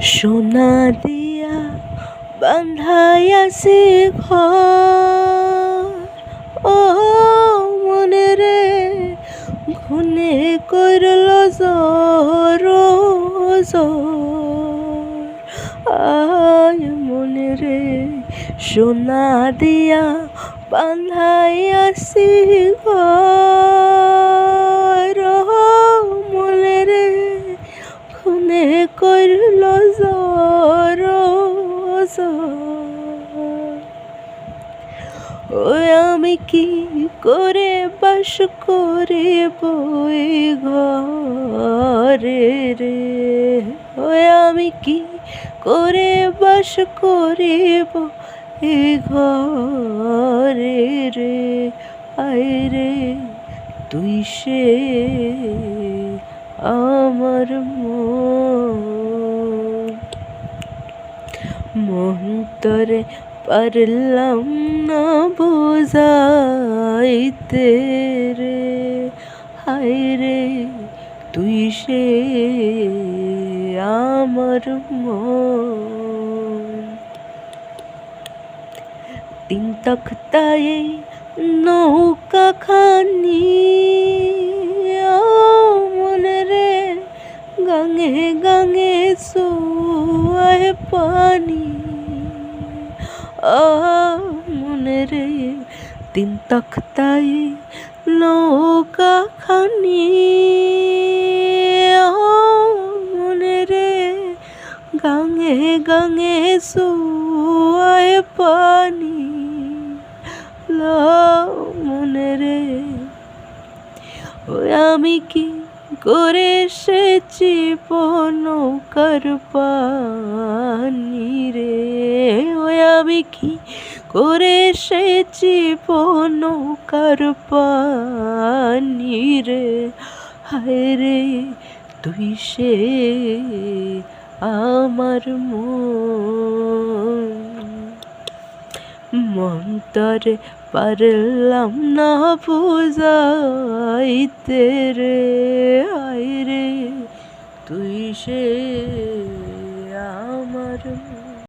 সোনা দিয়া বান্ধাইয়াছি ঘর, ও মনে রে ঘুনে করল জর জর। আয় মনে রে সোনা দিয়া বান্ধাইয়াছি ঘর, মনে রে ঘুনে করল জর জর। ওই আমি কি করে বাস করিব এই ঘরে রে, ওই আমি কি করে বাস করিব এই ঘরে রে। আয় রে তুই সে আমার মন তরে পারলাম না বোঝাইতে রে। হায় রে তুই সে আমার মন। তিন তক্তায় নৌকা খানি, মনে রে গাঙে গাঙে সোয়ায় পানি। মনে রে তিন তক্তায় নৌকা খানি, মনে রে গাঙে গাঙে সোয়ায় পানি। মনে রে ওই আমি কি করে এসেছি নৌকার পানি রে, ওই আমি কি করে এসেছি নৌকার পানি রে। হায় রে তুই সে আমার মন তরে পারলাম না বুঝাইতে রে। আয় রে তুই সে